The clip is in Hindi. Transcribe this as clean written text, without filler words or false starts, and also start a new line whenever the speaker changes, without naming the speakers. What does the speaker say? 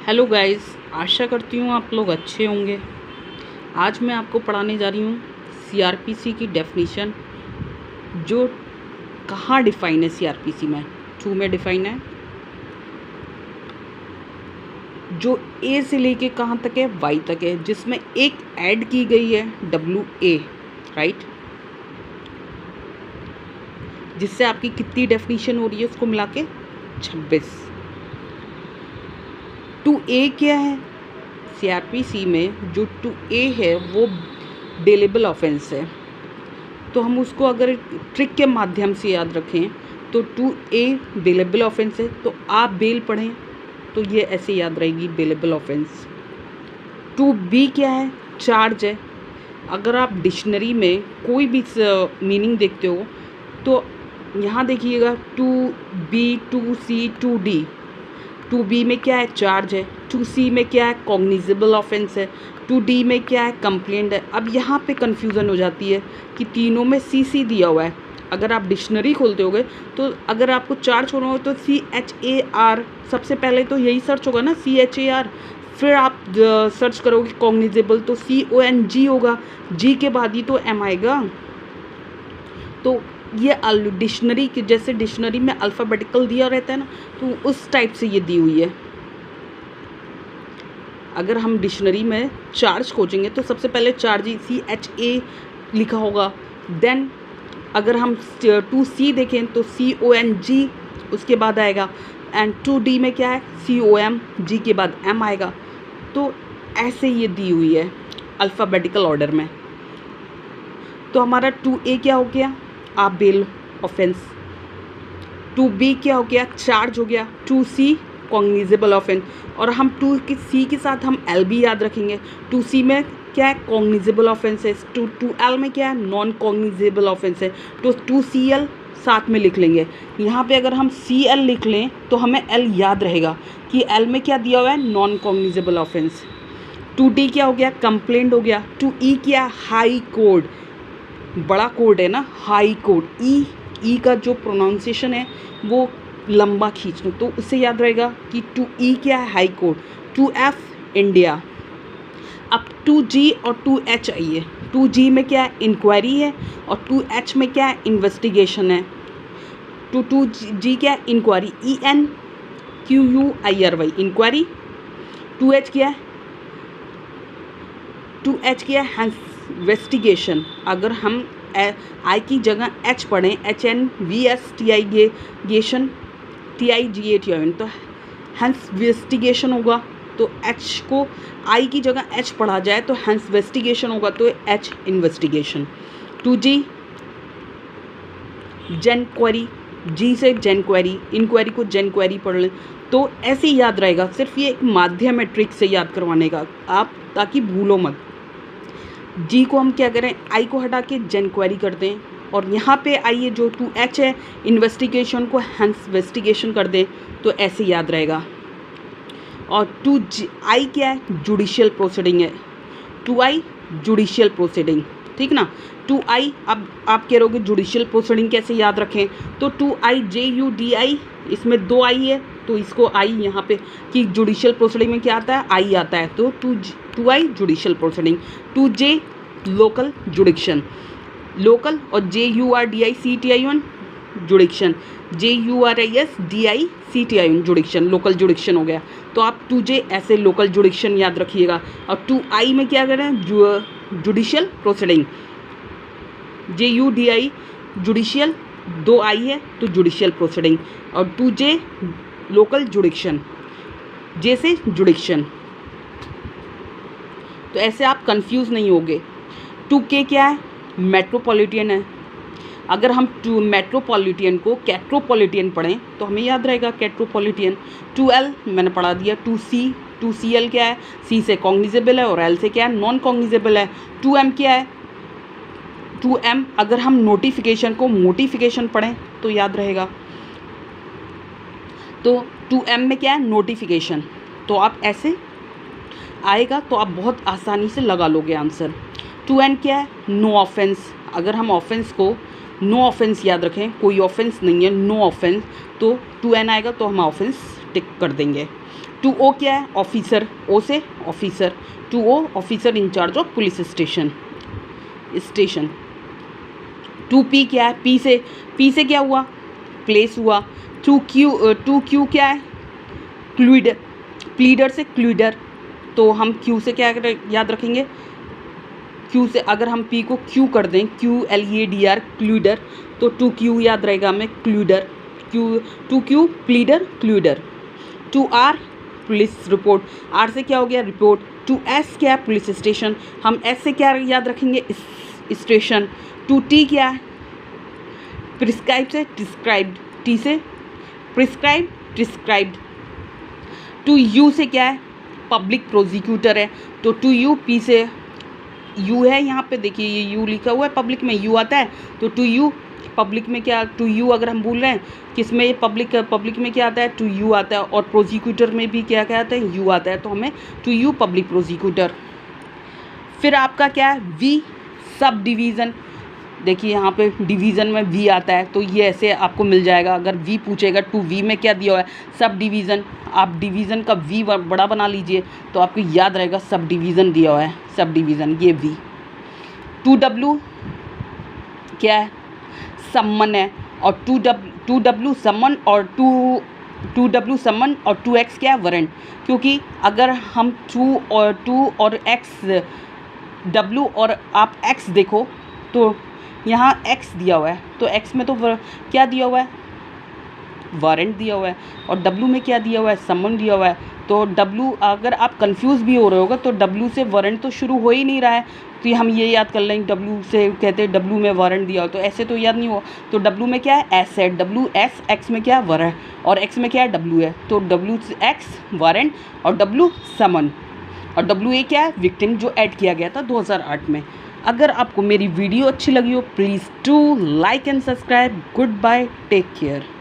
हेलो गाइस, आशा करती हूँ आप लोग अच्छे होंगे। आज मैं आपको पढ़ाने जा रही हूँ सीआरपीसी की डेफिनेशन, जो कहाँ डिफ़ाइन है सीआरपीसी में। 2 में डिफ़ाइन है, जो ए से लेके कहाँ तक है, वाई तक है, जिसमें एक ऐड की गई है WA, राइट। जिससे आपकी कितनी डेफिनेशन हो रही है उसको मिला के 26। 2A क्या है सीआरपीसी में? जो 2A है वो बेलेबल ऑफेंस है। तो हम उसको अगर ट्रिक के माध्यम से याद रखें तो 2A बेलेबल ऑफेंस है, तो आप बेल पढ़ें तो ये ऐसे याद रहेगी, बेलेबल ऑफेंस। 2B क्या है? चार्ज है। अगर आप डिक्शनरी में कोई भी मीनिंग देखते हो तो यहाँ देखिएगा 2B, 2C, 2D। 2B में क्या है? चार्ज है। 2C में क्या है? कॉग्निजेबल ऑफेंस है। 2D में क्या है? कंप्लेंट है। अब यहाँ पे कन्फ्यूज़न हो जाती है कि तीनों में CC दिया हुआ है। अगर आप डिक्शनरी खोलते होगे तो अगर आपको चार्ज होना हो तो CHAR, सबसे पहले तो यही सर्च होगा ना, CHAR। फिर आप सर्च करोगे कॉग्निजेबल तो CONG होगा, G के बाद ही तो M आएगा। तो ये डिक्शनरी के जैसे डिक्शनरी में अल्फ़ाबेटिकल दिया रहता है ना, तो उस टाइप से ये दी हुई है। अगर हम डिक्शनरी में चार्ज खोजेंगे तो सबसे पहले चार्ज CHA लिखा होगा। देन अगर हम 2C देखें तो CONG उसके बाद आएगा। एंड 2D में क्या है? COM, G के बाद M आएगा। तो ऐसे ये दी हुई है अल्फ़ाबेटिकल ऑर्डर में। तो हमारा 2A क्या हो गया? आप बेल ऑफेंस। 2B क्या हो गया? चार्ज हो गया। 2C cognizable offence. और हम 2C के साथ हम L भी याद रखेंगे। 2C में क्या है? कॉग्निजेबल ऑफेंस है। 2L में क्या है? नॉन कॉग्निजेबल ऑफेंस है। तो 2CL साथ में लिख लेंगे। यहाँ पे अगर हम CL लिख लें तो हमें L याद रहेगा कि L में क्या दिया हुआ है? Non cognizable offence. 2D क्या हो गया? कंप्लेंट हो गया। 2E क्या? हाई कोर्ट, बड़ा कोड है ना, हाई कोड। ई का जो प्रोनाउंसिएशन है वो लंबा खींच लो तो उससे याद रहेगा कि 2E क्या है? High code. 2F India. अब 2G और 2H आइए। 2G में क्या है? इंक्वायरी है। और 2H में क्या है? इन्वेस्टिगेशन है। 2G क्या है? Inquiry, ENQUIRY, inquiry. 2H क्या है? 2H क्या है? इन्वेस्टिगेशन। अगर हम आई की जगह H पढ़ें, HNVSTIGATION, TIGATION, तो इन्वेस्टिगेशन होगा। तो H को I की जगह H पढ़ा जाए तो इन्वेस्टिगेशन होगा, तो H इन्वेस्टिगेशन। 2G जेनक्वेरी, G से जेनक्वेरी, इंक्वायरी को जेनक्वेरी पढ़ लें तो ऐसे ही याद रहेगा। सिर्फ ये एक माध्यम है ट्रिक से याद करवाने का, आप ताकि भूलो मत। G को हम क्या करें? I को हटा के जेनक्वेरी कर दें। और यहाँ पे आइए जो 2H है, इन्वेस्टिगेशन को इन्वेस्टिगेशन कर दें तो ऐसे याद रहेगा। और 2I क्या है? जुडिशियल प्रोसीडिंग है। 2I जुडिशियल प्रोसीडिंग, ठीक ना। 2I, अब आप कह रहोगे जुडिशियल प्रोसीडिंग कैसे याद रखें? तो 2I JUDI, इसमें 2 I है तो इसको I यहाँ पे कि जुडिशियल प्रोसीडिंग में क्या आता है? I आता है, तो 2I judicial proceeding. 2J local जुडिक्शन, local, और JURDICTION जुडिक्शन, JURISDICTION जुडिक्शन, लोकल जुडिक्शन हो गया। तो आप 2J ऐसे लोकल जुडिक्शन याद रखिएगा। और 2I में क्या करें? Judicial proceeding, JUDI judicial, 2 I है तो जुडिशियल प्रोसीडिंग। और 2J लोकल जुडिक्शन, जैसे जुडिक्शन। तो ऐसे आप कंफ्यूज नहीं होगे। 2K क्या है? मेट्रोपॉलिटन है। अगर हम मेट्रोपॉलिटन को कैट्रोपॉलिटन पढ़ें तो हमें याद रहेगा कैट्रोपॉलिटन। 2L मैंने पढ़ा दिया। 2CL क्या है? C से कॉग्निजेबल है और L से क्या है? नॉन कॉग्निजेबल है। 2M क्या है? 2M अगर हम नोटिफिकेशन को मोटिफिकेशन पढ़ें तो याद रहेगा। तो 2M में क्या है? नोटिफिकेशन। तो आप ऐसे आएगा तो आप बहुत आसानी से लगा लोगे आंसर। 2N क्या है? No offence. अगर हम ऑफेंस को नो ऑफेंस याद रखें, कोई ऑफेंस नहीं है, नो ऑफेंस, तो 2N आएगा तो हम ऑफेंस टिक कर देंगे। टू ओ क्या है, ऑफिसर, ओ से officer, to O officer in charge of police station. To P क्या है, पी से क्या हुआ, प्लेस हुआ। टू क्यू क्या है, क्लूडर, प्लीडर से क्लूडर, तो हम क्यू से क्या याद रखेंगे, क्यू से अगर हम पी को क्यू कर दें, QLEADR क्लूडर, तो टू क्यू याद रहेगा हमें, क्लूडर, टू क्यू प्लीडर क्लूडर। Two R police report, R से क्या हो गया, रिपोर्ट। टू एस क्या है, पुलिस स्टेशन, हम एस से क्या याद रखेंगे, स्टेशन। टू टी क्या है, प्रिस्क्राइब से डिस्क्राइब्ड, टी से प्रिस्क्राइब डिस्क्राइब्ड। टू यू से क्या है, पब्लिक प्रोसिक्यूटर है, तो टू यू, पी से यू है, यहाँ पे देखिए ये यू लिखा हुआ है, पब्लिक में यू आता है, तो टू यू पब्लिक में क्या, टू यू अगर हम बोल रहे हैं किस में, ये पब्लिक में क्या आता है, टू यू आता है, और प्रोसिक्यूटर में भी क्या क्या आता है, यू आता है, तो हमें टू यू पब्लिक प्रोसिक्यूटर। फिर आपका क्या है, वी सब डिवीज़न, देखिए यहाँ पे डिवीज़न में वी आता है, तो ये ऐसे आपको मिल जाएगा। अगर वी पूछेगा टू वी में क्या दिया हुआ है, सब डिवीज़न, आप डिवीज़न का वी बड़ा बना लीजिए तो आपको याद रहेगा सब डिवीज़न दिया हुआ है, सब डिवीज़न, ये वी। टू डब्ल्यू क्या है, सम्मन है, और टू डब्ल्यू सम्मन, और टू डब्ल्यू सम्मन, और टू एक्स क्या है, वारंट। क्योंकि अगर हम टू और एक्स, डब्ल्यू और आप एक्स देखो तो यहाँ एक्स दिया हुआ है, तो एक्स में तो क्या दिया हुआ है, वारंट दिया हुआ है, और डब्ल्यू में क्या दिया हुआ है, सम्मन दिया हुआ है। तो डब्ल्यू, अगर आप कंफ्यूज भी हो रहे होगा तो डब्ल्यू से वारंट तो शुरू हो ही नहीं रहा है, तो हम ये याद कर लेंगे, डब्ल्यू से कहते हैं डब्ल्यू में वारंट दिया हो, तो ऐसे तो याद नहीं हो। तो डब्ल्यू में क्या है, एस है, डब्ल्यू एस, एक्स में क्या है, वारंट, और एक्स में क्या है, डब्ल्यू है, तो डब्ल्यू एक्स वारंट, और डब्ल्यू समन, और डब्ल्यू ए क्या है, विक्टिम, जो ऐड किया गया था 2008 में। अगर आपको मेरी वीडियो अच्छी लगी हो please do like and subscribe. Good bye, take care.